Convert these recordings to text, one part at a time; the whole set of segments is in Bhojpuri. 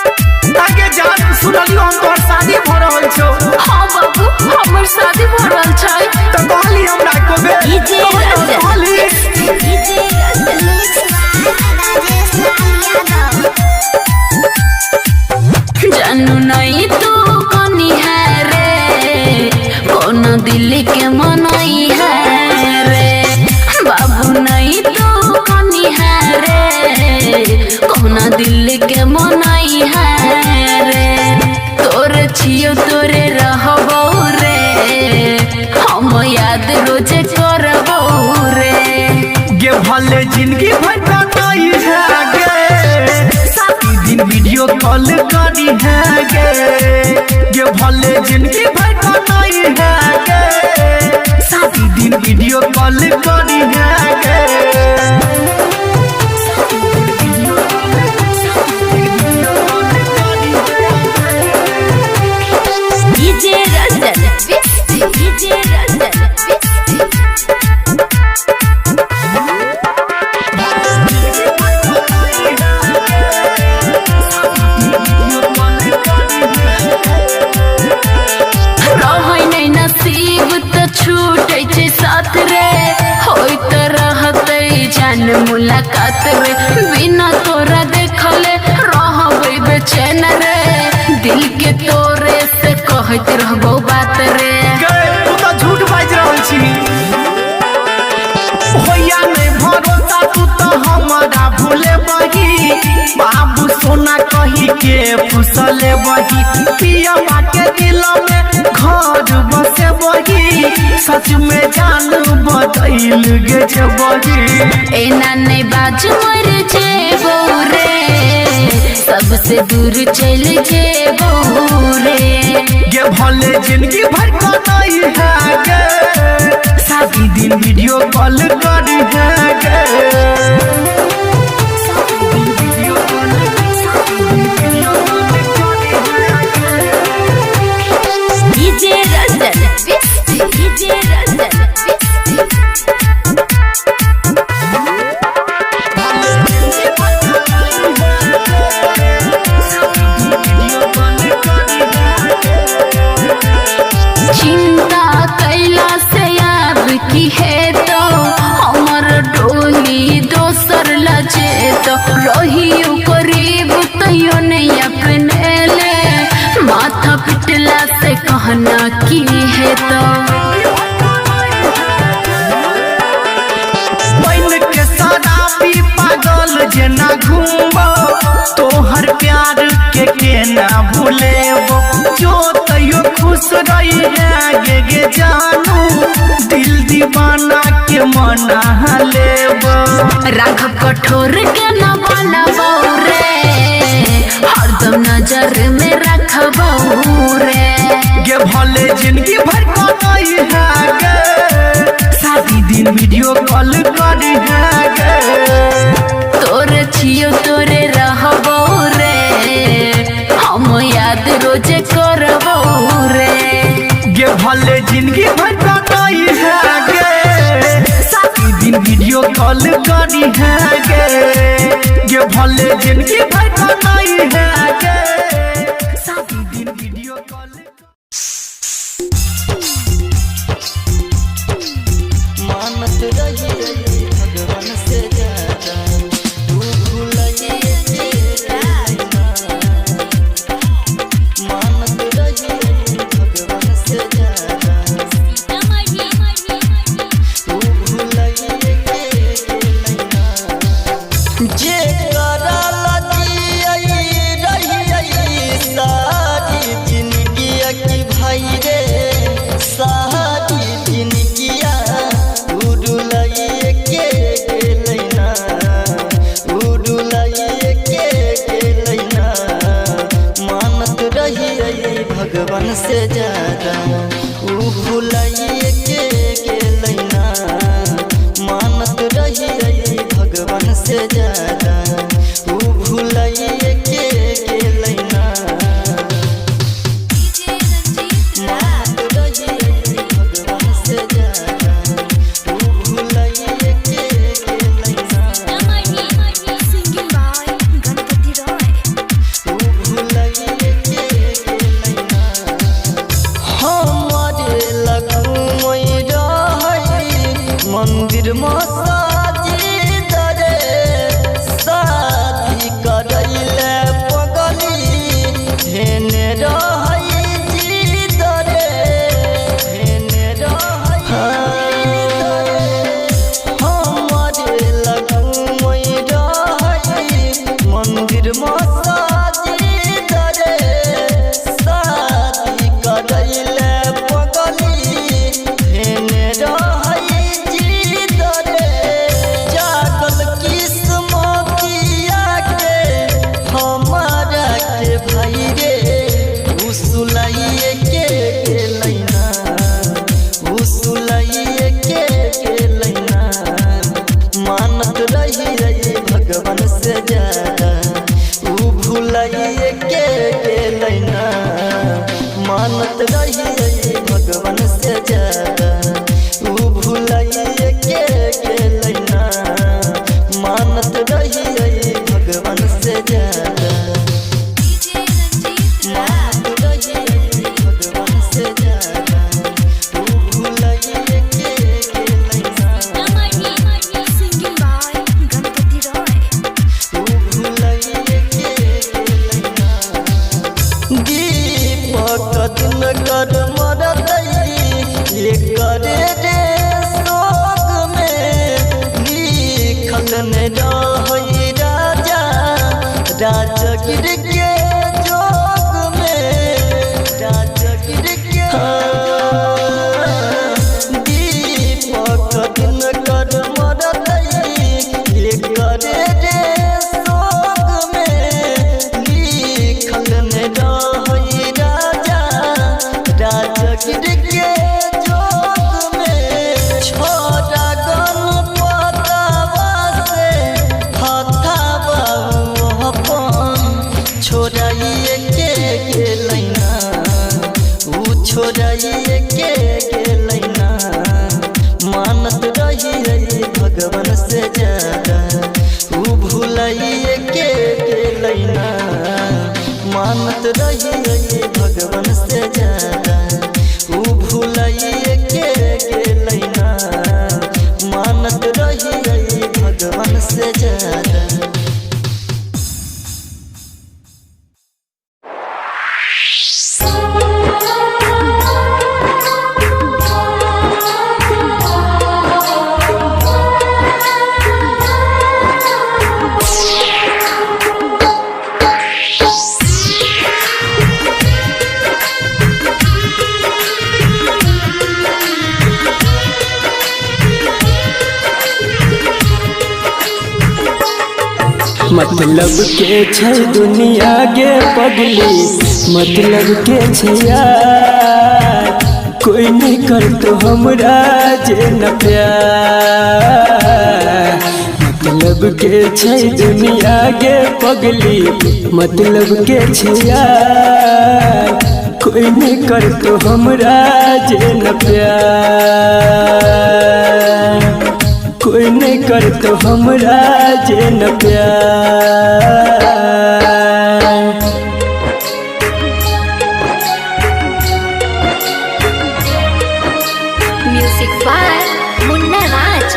आगे जान सुनलियो हम तोर शादी भ रहल छौ। हां बाबू हमर शादी भ रहल छै। त कहली हमरा को बे डीजे कहली जानू नहीं तू कनी है रे कौन दिल के मनाई है रे बाबू नहीं तू कनी है रे कौन दिल के मनाई है रे तोरे छियो तोरे रहबो रे हम याद रोज करबो रे गे भले जिंदगी भर कटाई है गे साथी दिन वीडियो कॉल करी है गे भले जिंदगी भर कटाई है गे साथी दिन वीडियो कॉल करी है गे डीजे रंजन डीजे रंजन नसीब तो छूटे छे साथ रे होई तो रहते जान मुलाकात रे बिना तोरा देखले रहबे बेचैन रे दिल के तोरे से कहत रहबो बात रे तू तो झूठ बाज रहल छी होया नहीं भरोसा तू तो हमारा भूले बही बाबू सोना कही के फुसले बही पिया के दिल में घर बसे बही सच में जान बदल गे छे बही एना नहीं बाज मर जेबो रे सबसे दूर चल जेबो रे गे भले जिंदगी भर कटाई है गे शादी दिन वीडियो कॉल करी है गे डीजे रंजन डीजे रंजन चिंता कैला से अब की है तो हमर डोली दोसर लजे तो रहियो करीब तैयो नहीं अपने ले माथा पिटला से कहना की है तो मन के शराबी पागल जेना घूमबो तोहर प्यार के ना भूलेबो जो तैयो खुश रही है गे जानू दिल दीवाना के मना लेबो राघव कठोर के न बनबो रे हरदम नजर में रखबो रे गे भले जिंदगी भर कटाई है गे शादी दिन वीडियो कॉल करी है गे तोरे छियो तोरे रहबो रे हम याद रोज करबो रे गे भले जिंदगी भर कटाई है गे शादी दिन वीडियो कॉल करी है गे भले जिंदगी भर कटाई है गे शादी दिन वीडियो कॉल मानत रही भगवान से ज्यादा तू भूलिए मानत रही भगवान से ज्यादा तू भूलिए जे करला रही सारी जिंदगी की भाई रे सारी जिंदगिया उड़ुलाइए के लैना उड़ुलाइए के लैना मानत रही भगवान से ज्यादा ऊ भुलाइए के लैना मानत रही भगवान से ज्यादा ऊ भुलाइए के लैना मानत रही भगवान से ज्यादा ऊ भुलाइए के गेलै ना मानत रही भगवान से ज्यादा मानत रही भगवान से ज्यादा ऊ भुलाइए के गेलै ना ऊ भुलाइए के गेलै ना दीपक दिन कर मरतई ये करे रे सोग में लिखल ने रहई राजा राजगिर के जोग में राजगिर के दीपक दिन कर मरतई ये करे रे सोग में लिखल ने रहई राजा राजगिर के जोग में छोड़ा गणपतवा से हथावा अपन छोड़ाइए के गेलै ना ऊ छोड़ाइए के गेलै ना मानत रही भगवान से ज्यादा ऊ भुलाइए के गेलै ना मानत रही भगवान से ज्यादा ऊ भुलाइए के गेलै ना मानत रही भगवान से ज्यादा मतलब के छै दुनिया गे पगली मतलब के छै यार कोई नहीं करतो हमरा जे न प्यार मतलब के छै दुनिया गे पगली मतलब के छै यार कोई नहीं करतो हमरा जे न प्यार कोई नहीं करतो हमरा जे न प्यार म्यूजिक बाय मुन्ना राज।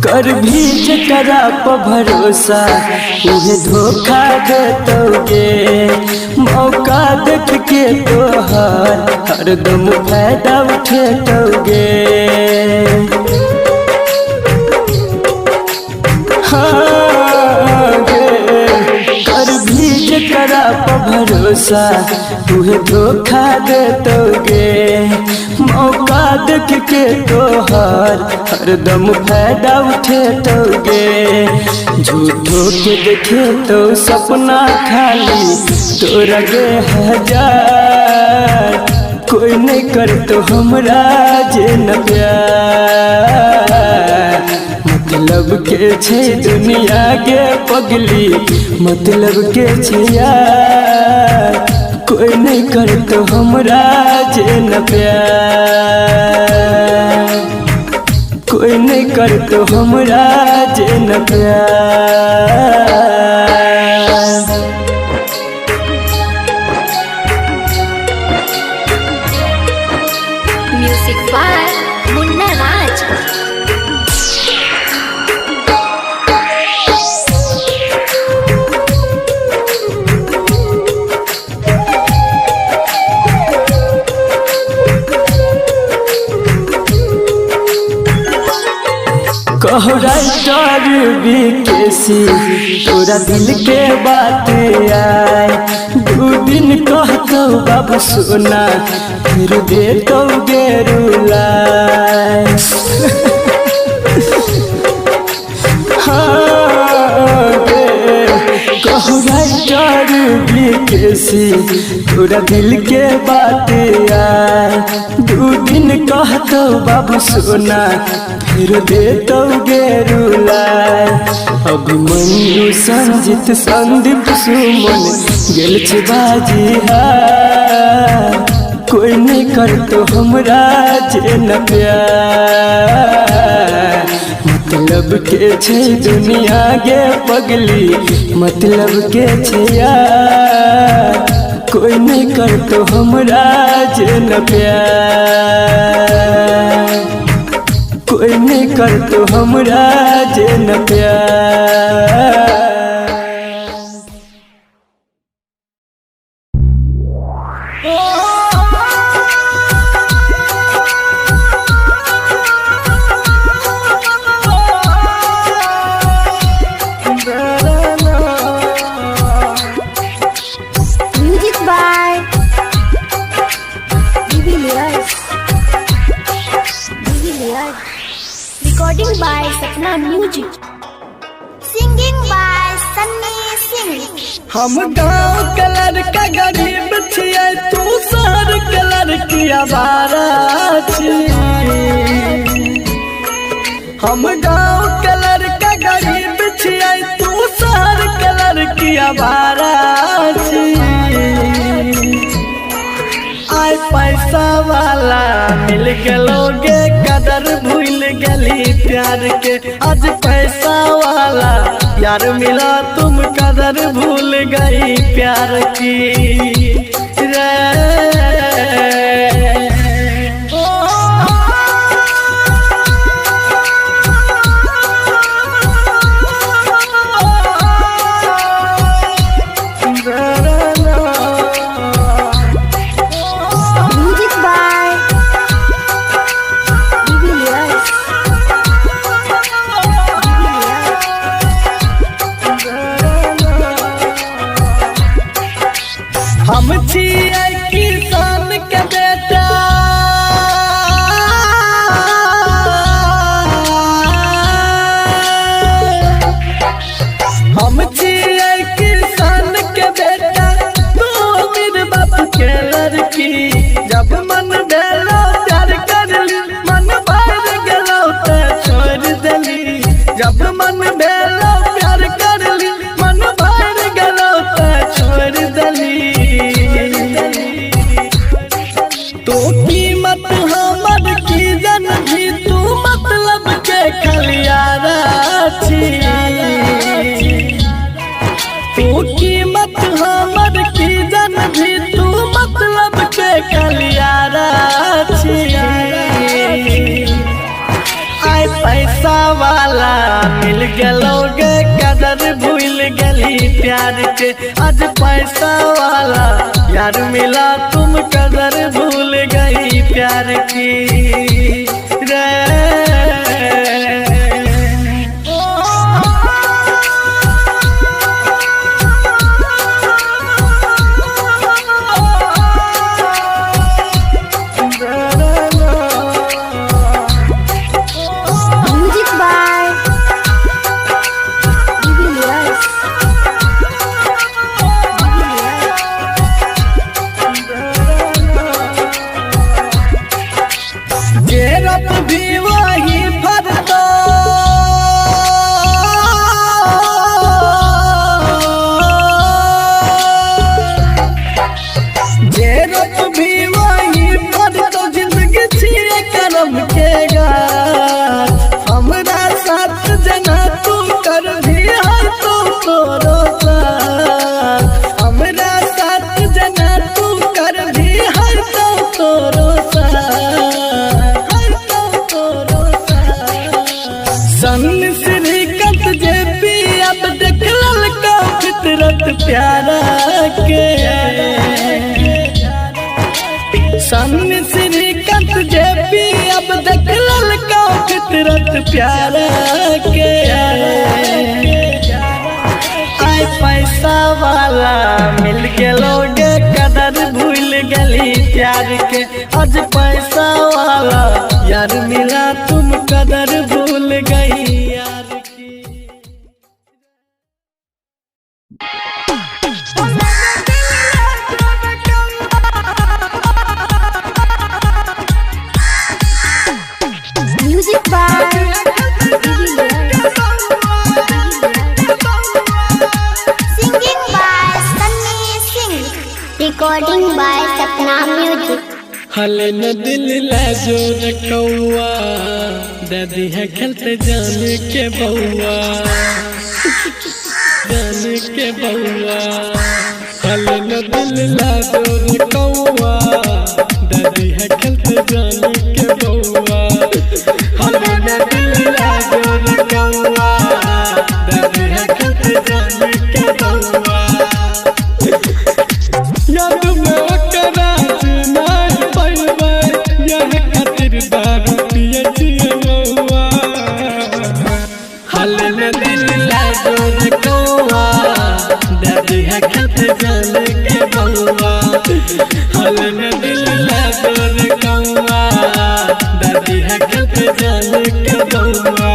कर भी जकरा पर भरोसा उहे धोखा देतोगे मौका देख के तोहर हरदम फायदा उठेतोगे हाँ गे कर भी जकरा पर भरोसा उहे धोखा देतोगे मौका देख के तोहर हरदम फायदा उठेतोगे झूठो के देखे तो सपना खाली तोरा गे हजार कोई नहीं करतो हमरा जे न प्यार मतलब के छै दुनिया गे पगली मतलब के छै यार कोई नहीं करतो हमरा जे न प्यार कोई नहीं करतो हमरा जे न प्यार म्यूजिक बाय मुन्ना राज। कहराइटर बीकेसी तोरा दिल के बात आए दू दिन कहतो बाबू सोना फिर देतो गेरुलाए हाँ राइटर बीकेसी तोरा दिल के बात यार 2 दिन कहतो बाबू सोना फिर देतो गेरुला अभिमन्यु संजित संदीप सुमन गेल छे बाजी हार कोई नहीं करतो हमरा जे न प्यार मतलब के छे दुनिया गे पगली मतलब के छे यार कोई नहीं करतो हमरा जे न प्यार कोई नहीं करतो हमरा जे न प्यार Music by Bibi Lias. Recording by Sapna Music. Singing by Sunny Singh. हम गाँव के लड़का गरीब छियै तू शहर के लड़की आवारा छी हम गाँव के लड़का गरीब छियै तू शहर के लड़की आवारा छी आय पैसा वाला मिल गेलोगे कदर भूल गली प्यार के आज पैसा वाला यार मिला तुम कदर भूल गई प्यार की रे Music by Bibi Lias. हम छियै किसान के बेटा हम छियै किसान के बेटा तू अमीर बाप के लड़की जब मन भेलो प्यार करली मन भर गेलो ते छोड़ देली जब मन भेलो प्यार करली मन भर गेलो ते छोड़ देली तो कीमत हमर की जन भी तू मतलब के खलियारा छी तू कीमत हमर की जन भी तू मतलब के खलियारा छी आय पैसा वाला मिल गेलोगे कदर भूल गली प्यार के आज पैसा वाला यार मिला तुम कदर भूल गई प्यार की रे Music by Bibi Lias. गेरप भी वही भरतो गेरप भी वही भरतो जिंदगी छिए करम के गाछ हमरा साथ जना तू कर भी है तो तोरो साथ हमरा साथ जना तू कर भी है तो तोरो सन श्रीकंत जे पी अब देख ललका फितरत प्यारा के सन श्रीकंत जे पी अब देख ललका फितरत प्यारा के आय पैसा वाला मिल गेलोगे कदर भूल गली प्यार के आज पैसा वाला यार मिला तुम कदर भूल गई यार की Recording by Sapna Music. हले न दिल ला जोर कौआ दादी है खेलते जान के बउआ जान के बउआ हले न दिल ला जोर कौआ दादी है खेलते जान के बउआ हले न दिल ला जोर कौआ दादी है खेलते जान के बउआ याद में ओकरा नहीं पाइबे यह खातिर दारू पिए छिए बउआ हले न दिल ला जोर कौआ दादी है खेलते जान के बउआ हले न दिल ला जोर कौआ दादी है खेलते जान के बउआ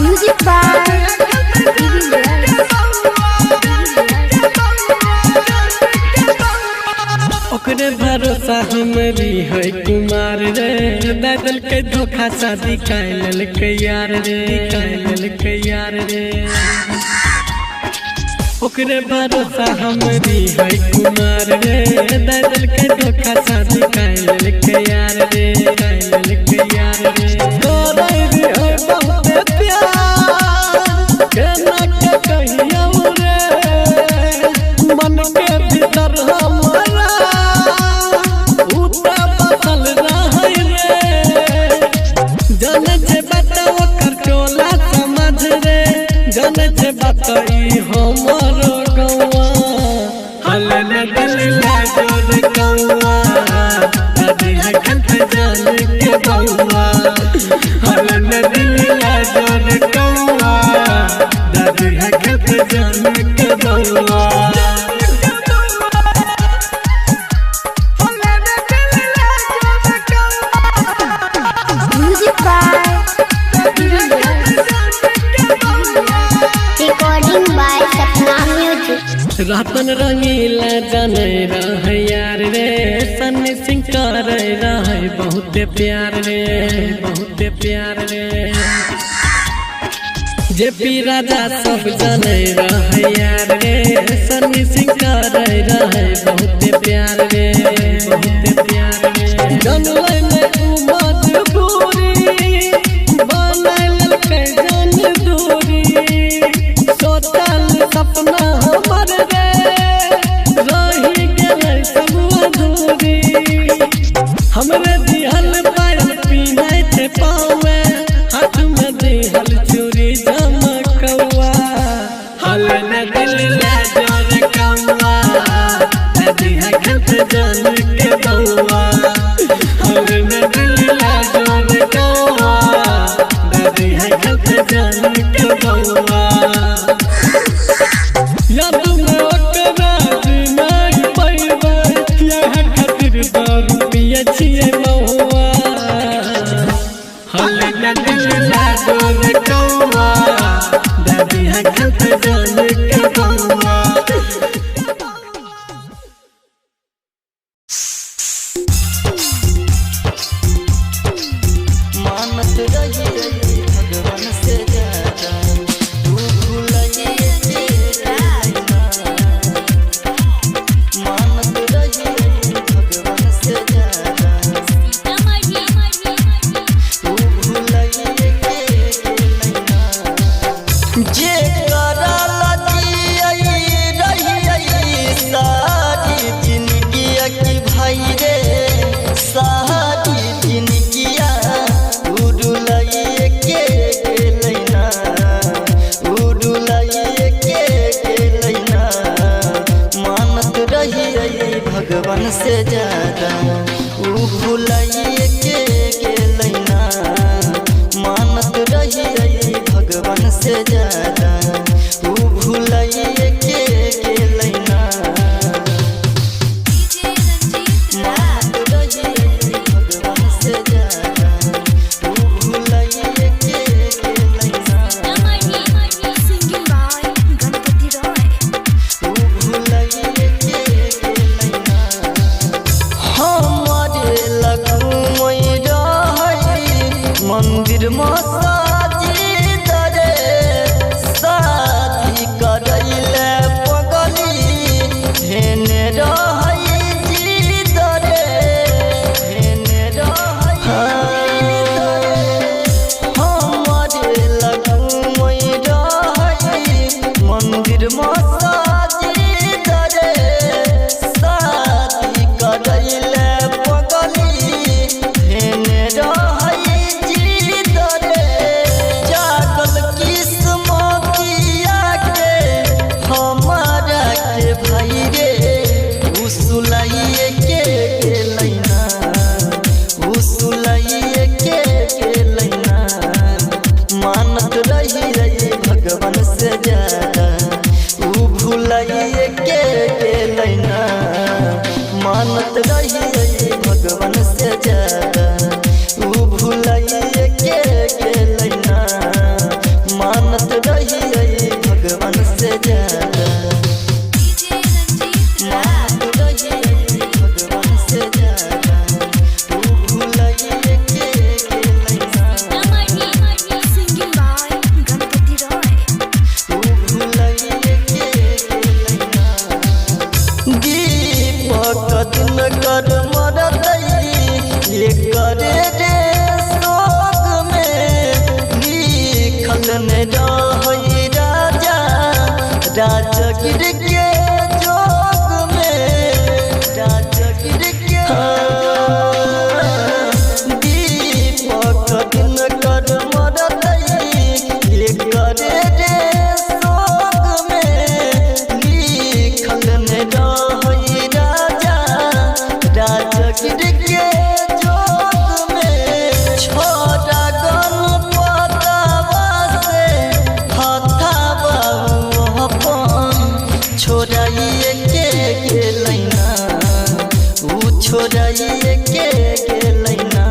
Music by ओकरे भरोसा हमरी है कुमार रे दादल के धोखा शादी कैलल के यार रे कैलल के यार रे ओकरे भरोसा हमरी है कुमार रे दादल के धोखा शादी कैलल के यार रे कैलल के यार रे तोरे रे है बहुत प्यार केना के कहियो रे मन के भीतर हमारा उता बदल रहै रे जाने छे बताओ कर टोला समझ रे जाने छे बताई हमरो गौआ हले न दिल ला जोर कौआ दादी है खेलते जान के बउआ हले न दिल ला जोर कौआ दादी है खेलते जान के बउआ Music by Recording by Sapna Music. रातन रंगीला जाने रह यार रे सन्नी सिंह करे रह बहुत प्यार रे बहुत प्यार रे जेपी राजा सब जाने रह यार रे सन्नी सिंह करे रह बहुत प्यार रे बहुत प्यार रे जनले में मजबूरी बनल के जान दूरी सोचल सपना हमर रे रही गेलै सब अधूरी हमरे दिहल पायल पीनाइ छे पावे हाथ में दिहल चूड़ी चमकौआ हले न दिल ला जोर कौआ दादी है खेलते जान के बउआ हले न दिल ला जोर कौआ दादी है खेलते जान के बउआ याद में ओकरा नहीं पाइबे यह खातिर दारू पिए छिए बउआ हले न दिल ला जोर कौआ दादी है खेलते जान के बउआ मानत रही भगवान से ज्यादा तू भूलिए तेरा मानत रही भगवान से ज्यादा तू भूलिए के जे करला रही सारी जिंदगी की भाई रे सारी जिंदगिया उड़ुलाइए के लैना उड़ुलाइए के लैना मानत रही भगवान से ज्यादा ऊ भुलाइए के लैना मानत रही भगवान से ज्यादा ऊ भुलाइए के लैना मानत रही भगवान से ज्यादा ऊ भुलाइए के लैना ऊ भुलाइए के लैना मंदिर मसाजिद रे शादी करैले पगली हेने रहै जिद रे हेने रहै हमरे लगुमै रहै मंदिर मसाजिद रे शादी करैले पगली हेने रहै जिद रे जागल किस्मतिया के हमारा के भाई रे उसुलाइए के लैना उसुलाइए के लैना मानत रही रही भगवान से ज्यादा ऊ भुलाइए के लैना मानत रही रही भगवान से ज्यादा ऊ भुलाइए के लैना मानत रही रही भगवान से ज्यादा मानत रही रही भगवान से ज्यादा ऊ भुलाइए के लैना ऊ भुलाइए के लैना दीपक दिन कर मरदै करे रे सोग में लिखल ने रहै राजा राजगिर के जोग में राजगिर के दीपक दिन कर मरदै करे रे सोग में लिखल ने रहै राजा राजगिर के जोग में छोड़ा गणपतवा से हथावा अपन छोड़ाइए के लैना ऊ छोड़ाइए के लैना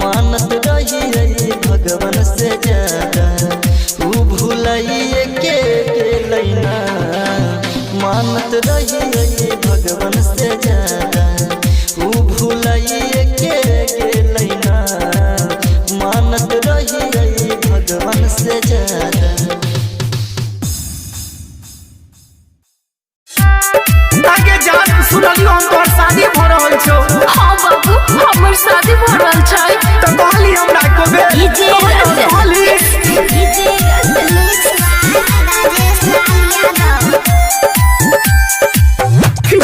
मानत रही रही भगवान से ज्यादा ऊ भुलाइए के लैना मानत रही रही भगवान से ज्यादा ऊ भुलाइए के लैना मानत रही रही भगवान से ज्यादा आगे जान सुनलियो हम तोहर शादी भ रहल छौ हाँ बाबू हमर शादी भ रहल छै त कहली हमरा को बे डीजे कहली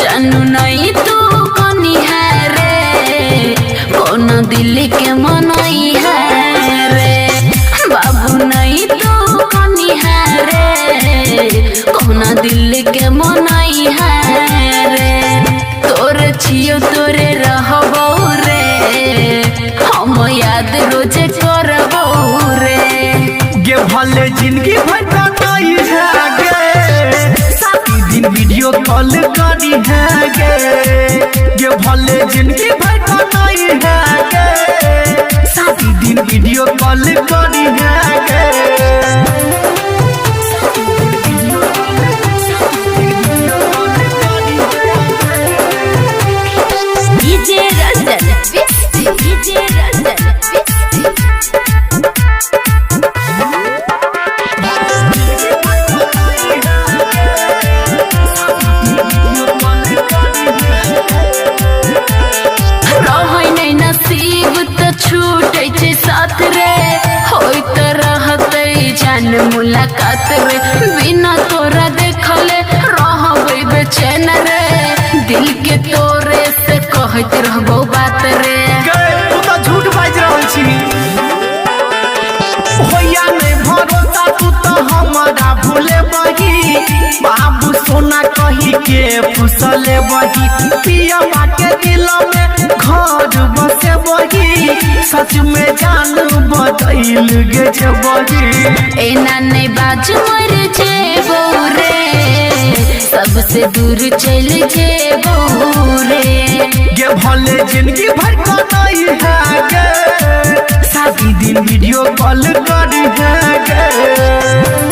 जानू नहीं तू कनी है रे कौन दिल के मनई है रे बाबू नहीं तू कनी है रे कौन दिल के मनई है रे तोरे छियो तोरे रहबो रे हम याद रोजे करबो रे गे भले जिंदगी भर कटाई है गे साथी दिन वीडियो कॉल करी है गे भले जिंदगी भर कटाई है गे साथी दिन वीडियो कॉल करी है गे डीजे रंजन डीजे रंजन रहै नै नसीब त छूटै छै साथ रे होई त रहतै जान मुलाकात रे बिना तोरा देखले रहबै बेचैन रे दिल के तोरे से कहैत रहबो बात रे तू तो झूठ बाज रहल छी होया नहीं भरोसा तू तो हमारा भूले बही बाबू सोना कही के फुसले बही पिया के दिल में घर बसे बही सच में जान बदल गे छे बही एना नहीं बाज मर जेबो रे सबसे दूर चल जेबो रे गे भले जिंदगी भर कटाई है गे शादी दिन वीडियो कॉल करी है गे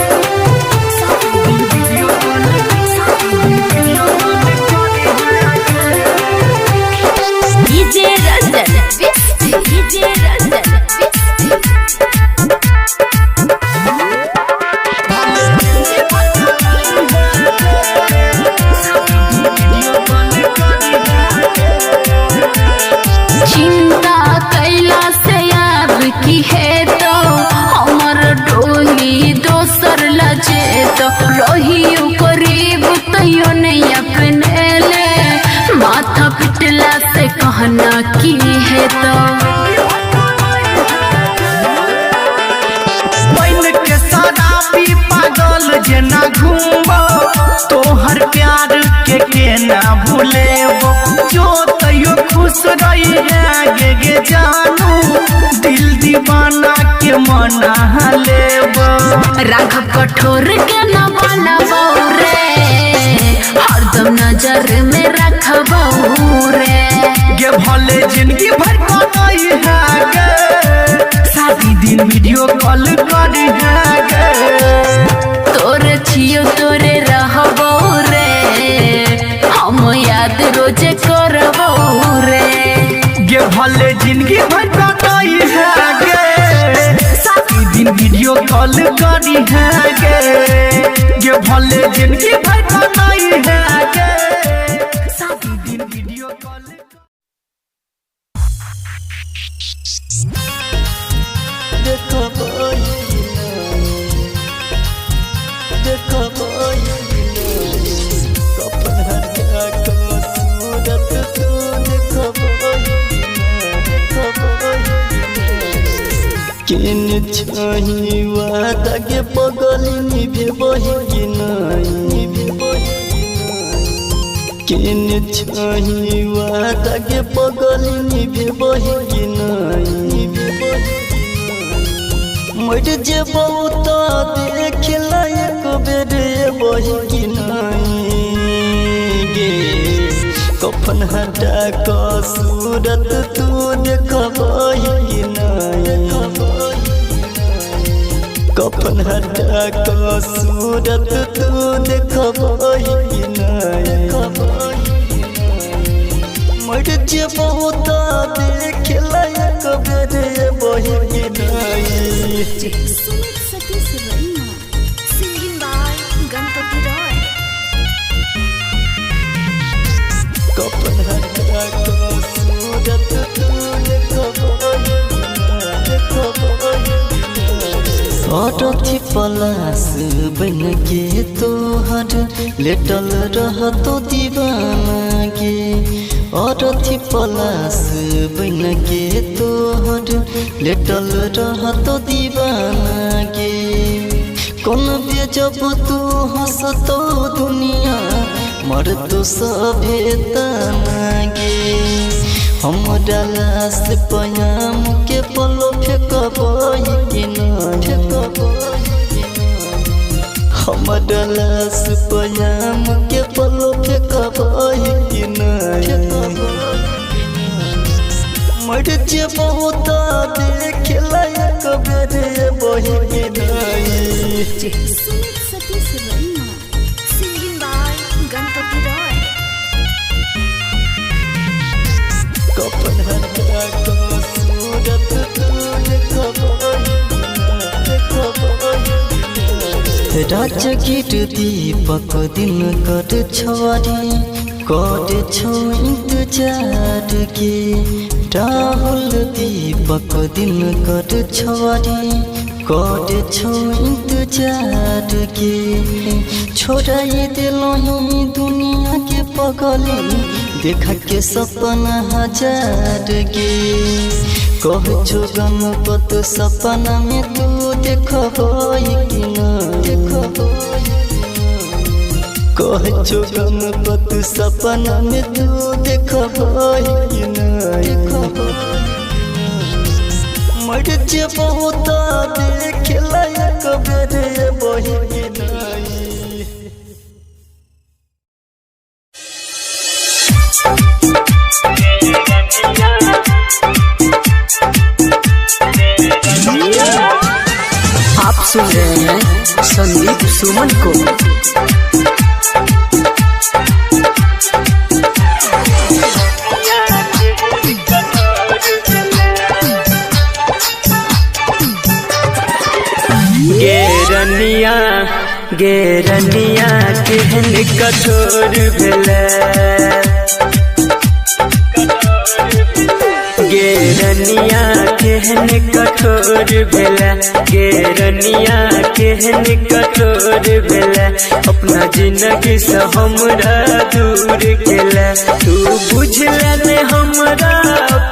डीजे रंजन डीजे रंजन घूमबो तोहर प्यार के ना भूलेबो जो तैयो खुश रही है गे जानू दिल दीवाना के मना लेबो राघव कठोर के न बनबो रे हरदम नजर में रखबो रे गे भले जिंदगी भर कटाई है गे शादी दिन वीडियो कॉल करी है गे तोरे छियो तोरे रहबो रे हम याद रोज करबो रे गे भले जिंदगी भर कटाई है गे शादी दिन वीडियो कॉल करी है गे भले जिंदगी भर कटाई है गे शादी दिन वीडियो कॉल किन छही वादा के पगली निभे बही नहीं किन छही वादा के पगली निभे बही नहीं मर जे बहुत देख लायक बेरे बही नहीं गे कफन हटा का सूरत तू देखबही नहीं कफन हटा का सूरत तू देखबही नहीं मर जे बहुत देख लायक बेरे बही नहीं Singing by Ganpati Roy. कफन हटा का सूरत तू देखबही अरथी पलास बन के तोहर लेटल रह तो दीवाना गे अरथी पलास बन के तोहर लेटल रह तो दीवाना गे कौन बेजब तू हंस तो दुनिया मर तो सभे तना गे हमरा लाश पयाम के पलो फेंकबही कि नहीं हमरा लाश पयाम के पलो फेंकबही कि नहीं मर जे बहुत देख लायक बेरे बही कि नहीं Singing by Ganpati Roy. कफन हटा का सूरत तू देखबही राजगीर दीपक दिन कर छोड़ी कर छो इंतजार के राहुल दीपक दिन कर छोड़ी कर छो इंतजार के छोड़ाई दिलही दुनिया के पगली देखा के सपना हजार गे कह छो गणपत सपना में तू देखबही कि नहीं कह छो गणपत सपना में तू देखबही कि नहीं मर जे बहुत देख लायक बेरे बही कि नहीं आप सुन रहे हैं संदीप सुमन को। गेरनिया केहन कठोर भेलै गेरनिया केहन कठोर भेलै गेरनिया केहन कठोर भेलै अपना जिंदगी से हमरा दूर केलै तू बुझले ने हमरा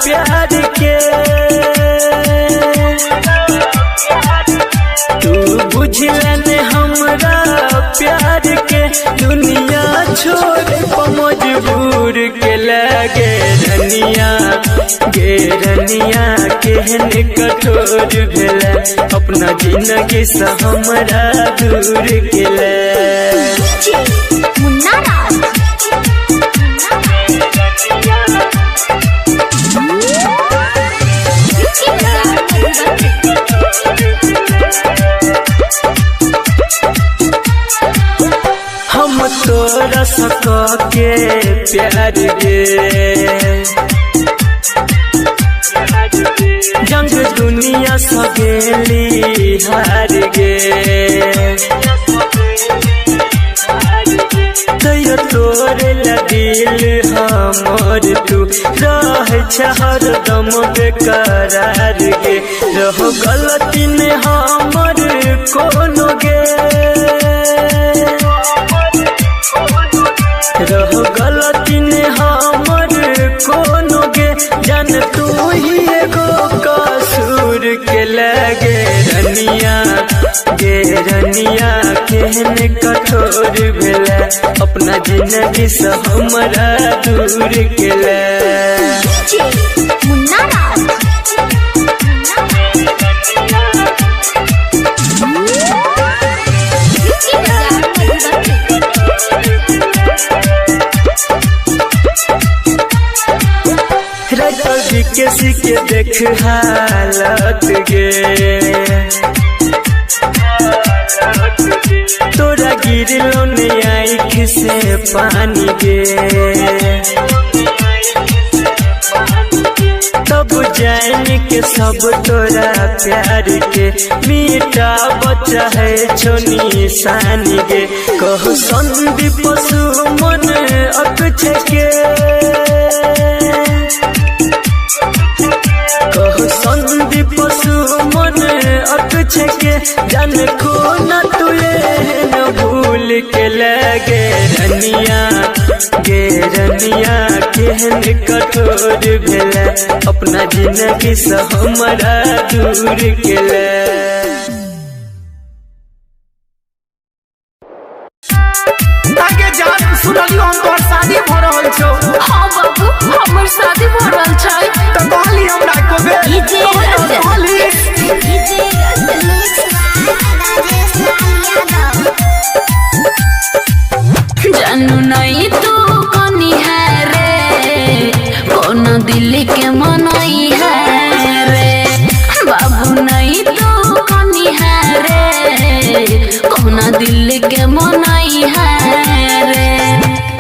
प्यार के तू बुझले ने हमरा प्यार केहन कठोर भेला अपना जिंदगी से हमरा दूर केला मुन्ना राज हम तोरा सक के प्यार गे जंग दुनिया सगेली हार गे तैयो तोरे दिल हमर तू रह हर दम बेकरार गे रहो गलती ने हमर कोनो गे रहो गलती ने हमर कोनो गे जान तू ही एगो कसूर के लगे रनिया गे रनिया केहन कठोर भेला अपना जिंदगी से हमरा दूर केला मुन्ना राज किसी के देख हालत गे तोरा गिरलो ने आँख से पानी गे तब जान के सब तोरा प्यार के मीठा बच्चा है छोनी सानी गे कहो संदीप सुमन अक्षय के कहो संदीप सुमन अक्षय के जान को न तुए न भूल के लगे रनिया गे रनिया केहन कठोर भेला अपना जिंदगी से हमरा दूर केला आगे जान सुनलियो हम तोहर शादी भ रहल छौ हाँ बाबू हमर शादी भ रहल छै त कहली हमरा को बे डीजे कहली जानू नहीं तू कनी है रे कौन दिल के मनई है रे बाबू नहीं तू कनी है रे कौन दिल के मनई है रे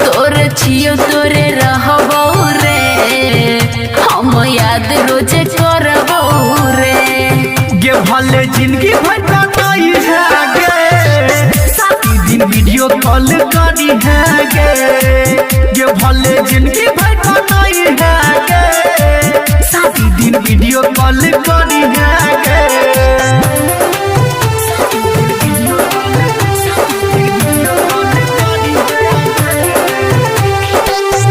तोरे छियो तोरे रहबो रे हम याद रोज करबो रे गे भले जिंदगी भर कटाई है गे साथी दिन वीडियो कॉल करी है गे भले जिंदगी भर कटाई है गे साथी दिन वीडियो कॉल करी है गे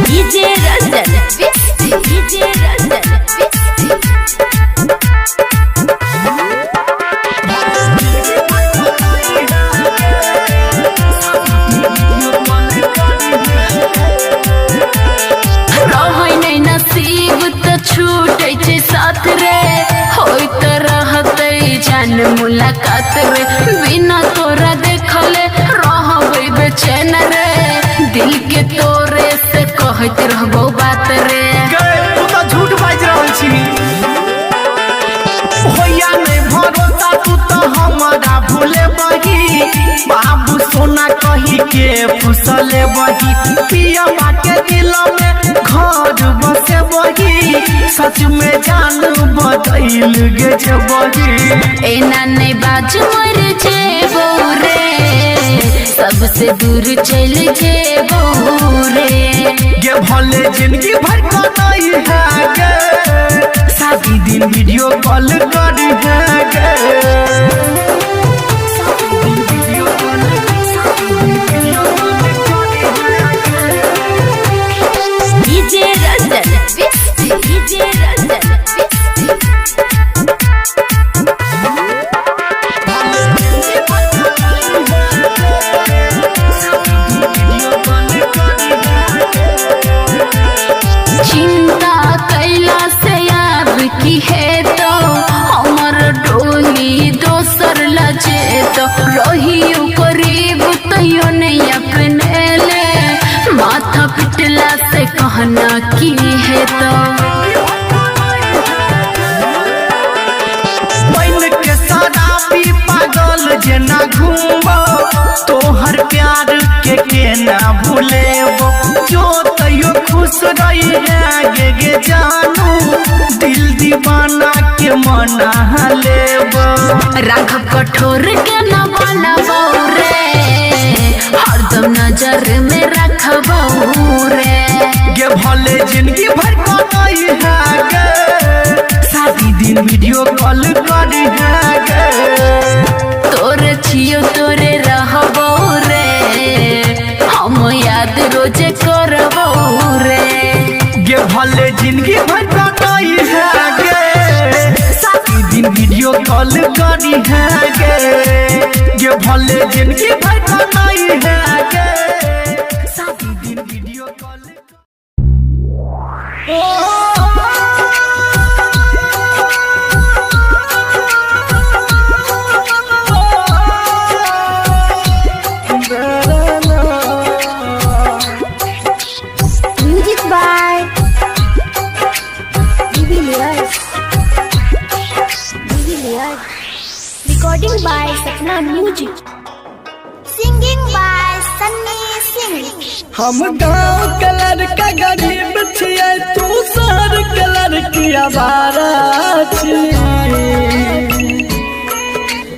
डीजे रंजन डीजे रंजन रहै नै नसीब त छूटै छै साथ रे होय त रहतै जान मुलाकात रे बिना तोरा देखले रहबै बेचैन रे दिल के तोरे से कहत रहबो बात रे तू तो झूठ बाज रहल छी होया नहीं भरोसा तू तो हमारा भूले बही बाबू सोना कही के फुसले बही पिया के दिल में घर बसे बही सच में जान बदल गे जे बही एना नहीं बाज मर जेबो रे सबसे दूर चल जेबो रे गे भले जिंदगी भर कटाई है गे शादी दिन वीडियो कॉल करी है गे डीजे रंजन डीजे रंजन चिंता कैला से अब की है तो माथा पिटला से कहना की है तो बैल के शराबी पागल जेना घूमबो तोहर प्यार के ना भूलेबो जो तैयो खुश रही है गे जानू दिल दीवाना के मना लेबो राघव कठोर के न बनबो रे हरदम नजर में रखबो रे गे भले जिंदगी भर कटाई है गे शादी दिन वीडियो कॉल करी है गे तोरे छियो तोरे रहबो रे हम याद रोज करबो रे गे भले जिंदगी भर कटाई है गे शादी दिन वीडियो कॉल करी है गे भले जिंदगी भर कटाई है गे शादी दिन video call Music by Divilliers. Recording by Sapna Music. Singing by Sunny Singh. हम गाँव के लड़का गरीब छियै तू शहर के लड़की आवारा छियै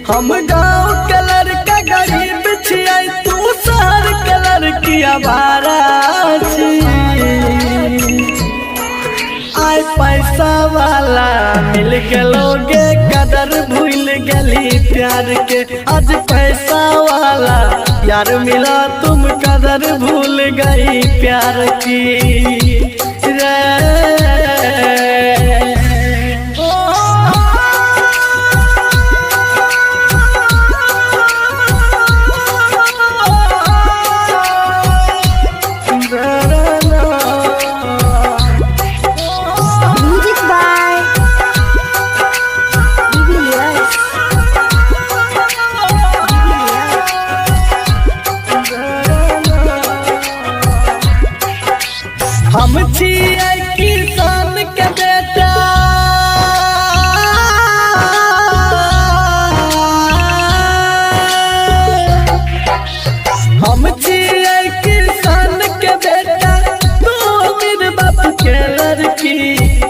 हम गाँव के लड़का गरीब छियै तू शहर के लड़की आवारा छियै आय पैसा वाला मिल गेलोगे कदर भूल गली प्यार के आज पैसा वाला यार मिला तुम कदर भूल गई प्यार की रे Music by Divilliers. हम छियै किसान के बेटा हम छियै किसान के बेटा तू मेरे बाप के लड़की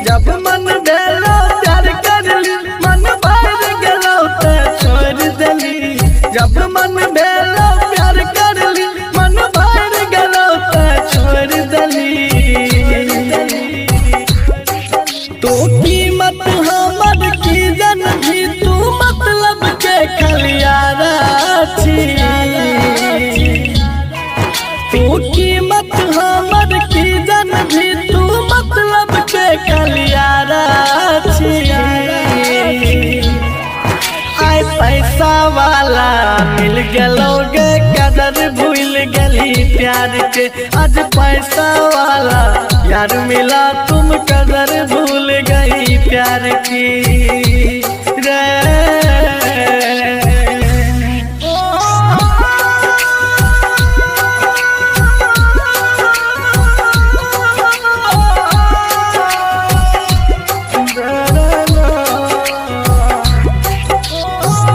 जब मन भेलो प्यार करली मन भर गेलो तो छोड़ देली जब मन भेलो प्यार करली मन भर गेलो तो छोड़ देली तो कीमत हमर की जन भी तू मतलब के खलियारा छी तू कीमत हमर की जन भी तू मतलब के खलियारा छी आय पैसा वाला मिल गेलोगे कदर भूल गली प्यार के आज पैसा वाला यार मिला तुम कदर भूल गई प्यार की रे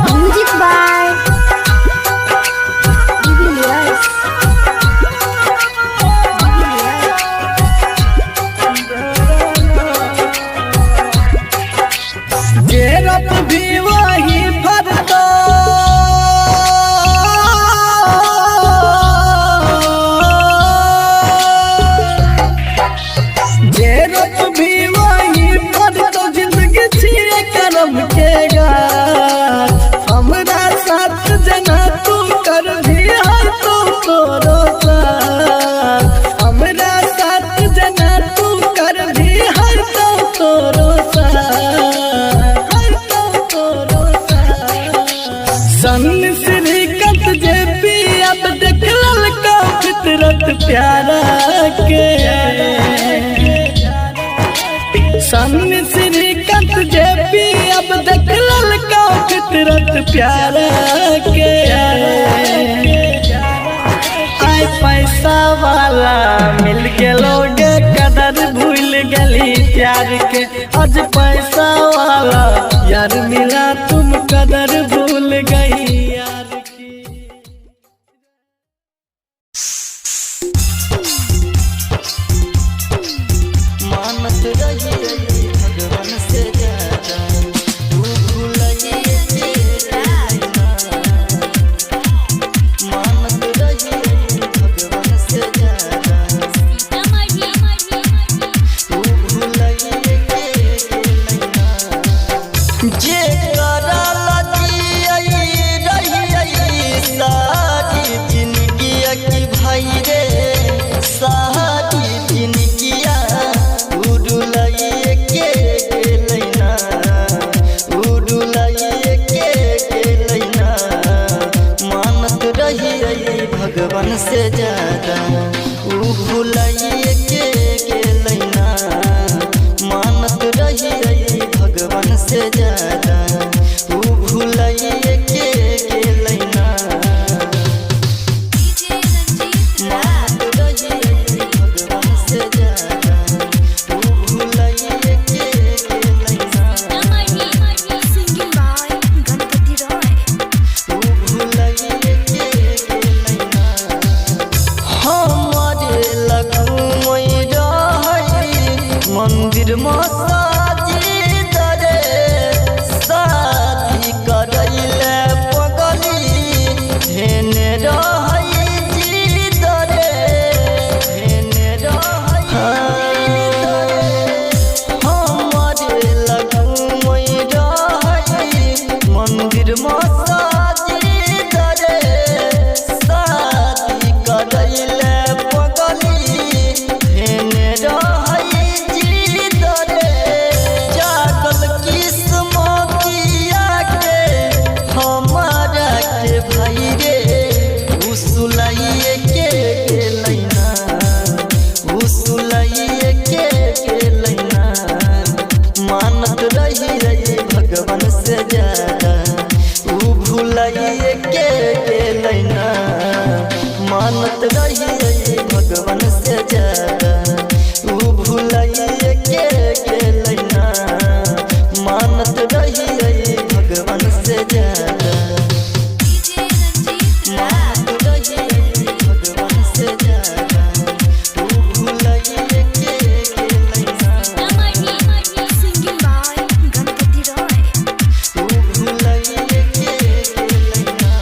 Music by Divilliers. जेरप भी वही भरतो जेरप भी वही भरतो जिंदगी छिए करम के गाछ हमरा साथ जना तू कर भी हर तू तोरो साथ हमरा साथ जना तू कर भी हर तो तोरो साथ हर तो तोरो साथ सन श्रीकांत जे पी अब देख ललका फितरत प्यारा के सन श्रीकांत जे पी अब देख ललका फितरत प्यारा के आय पैसा पैसा वाला मिल गेलोगे कदर भूल गली प्यार के। आज पैसा वाला यार मिला तुम कदर भूल गई यार की। मानत रही भगवान से ज्यादा तू भूलिए मानत रही भगवान से ज्यादा तू भूलिए जे करला रही सारी जिंदगी की भाई रे सारी जिंदगिया उड़ुलाइए के लैना उड़ुलाइए के लैना मानत रही भगवान से ज्यादा ऊ भुलाइए के लैना मानत रही भगवान से ज्यादा ऊ भुलाइए के लैना मानत रही भगवान से ज्यादा ऊ भुलाइए के लैना ऊ भुलाइए के लैना हमारे लगुमई रही मंदिर मसाजिद रे शादी करैले पगली हेने रही जिद रे हेने रही हमारे लगुमई रही मंदिर मसाजिद रे शादी करैले पगली हेने रही जिद रे जागल किस्मतिया के हमारा के भाई रे उसुलाइए के लैना उसुलाइए के लैना मानत रही भगवान से ज्यादा ऊ भुलाइए के लैना मानत रही भगवान से ज्यादा ऊ भुलाइए के लैना मानत रही भगवान से ज्यादा मानत रही भगवान से ज्यादा ऊ भुलाइए के लैना ऊ भुलाइए के लैना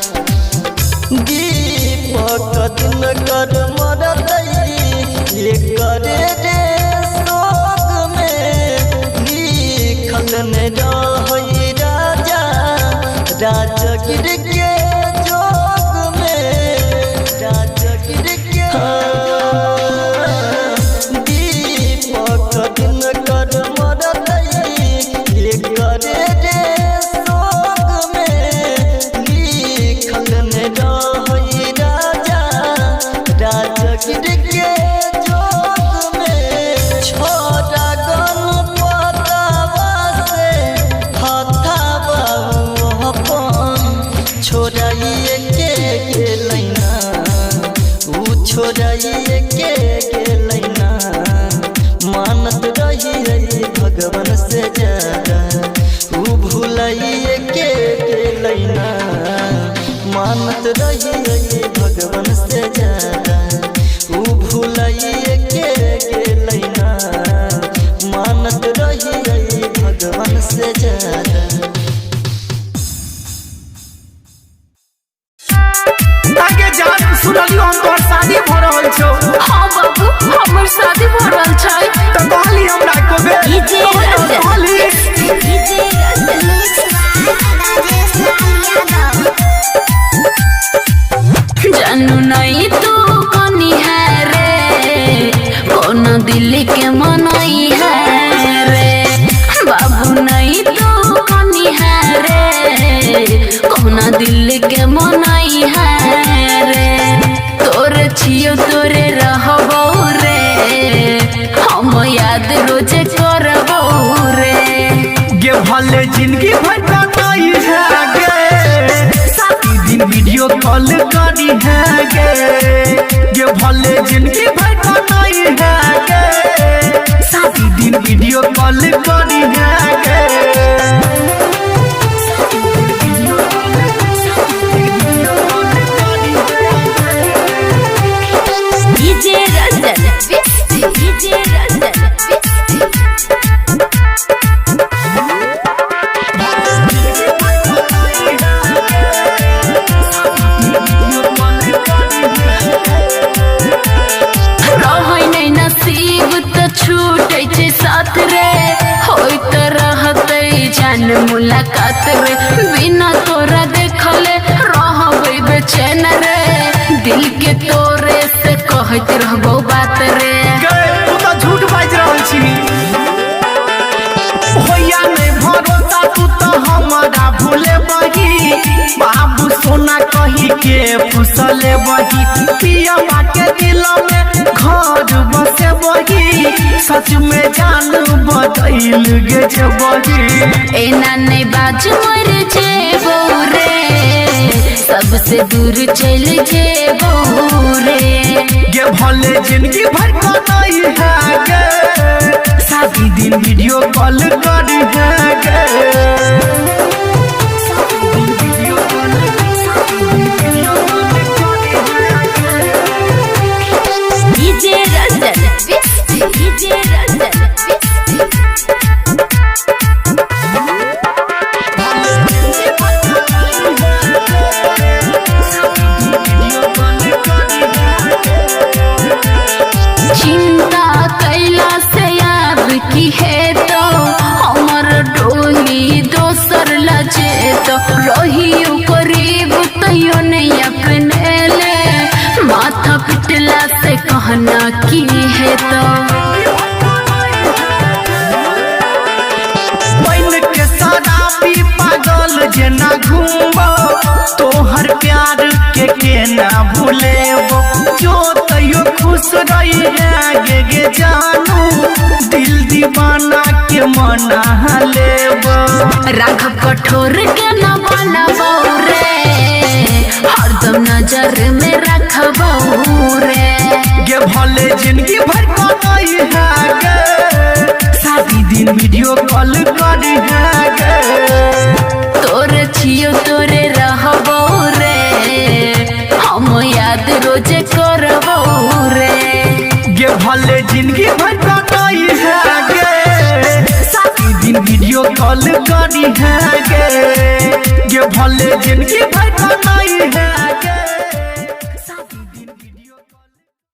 दीपक दिन कर मरतई ये करे रे शोक में लिखल ने रही राजा राजगिर के जोग में राजगिर के दीपक दिन कर मरतई ये करे रे शोक में लिखल ने रही राजा राजगिर के जोग में छोड़ा गणपतवा से हथावा अपन छोड़ाइए के लैना ऊ छोड़ाइए के लैना मानत रही भगवान से ज्यादा ऊ भुलाइए के लैना मानत रही भगवान से ज्यादा ऊ भुलाइए के लैना मानत रही भगवान से ज्यादा। आगे जान सुनलियो हम तोहर शादी भ रहल छौ। हाँ बाबू हमर शादी भ रहल छै। त कहली हमरा को बे कहली जानू नहीं तू कनी है रे कौन दिल के मनई है रे बाबू नहीं तू कनी है रे कौन दिल के मनई है रे तोरे छियो तोरे रहबो रे हम याद रोज करबो रे गे भले जिंदगी भर कटाई है गे साथी दिन वीडियो वीडियो कॉल करी है गे भले जिंदगी भर नहीं है गे शादी दिन वीडियो कॉल करी है डीजे रंजन डीजे रंजन छूटे छे साथ रे होई तो रहते जान मुलाकात रे बिना तोरा देखले रहबे बेचैन रे दिल के तोरे से कहत रहबो बात रे तू तो झूठ बाज रहल छी होया नहीं भरोसा तू तो हमारा भूले बही बाबू सोना कही के फुसले बही पिया के दिल में घर बसे बही सच में जान बदल गे बही एना नहीं बाज मर जेबो रे सबसे दूर चल जेबो रे गे भले जिंदगी भर का नहीं है गे शादी दिन वीडियो कॉल करी है गे डीजे रंजन डीजे रंजन चिंता कैला से अब की है तो हमर डोली दोसर लजे तो रहियो करीब तैयो नहीं अपने ले माथा पिटला से कहना की है तो मन के शराबी पागल जेना घूमबो तोहर प्यार के ना भूलेबो जो तैयो खुश रही है गे जानू दिल दीवाना के मना लेबो राघव कठोर के न बनबो रे हरदम नजर में रखबो रे गे भले जिंदगी भर का नहीं है गे शादी दिन वीडियो कॉल करी है गे तोरे छियो तोरे रहबो रे हम याद रोज करबो रे गे भले जिंदगी भर का नहीं है गे शादी दिन वीडियो कॉल करी है गे भले जिंदगी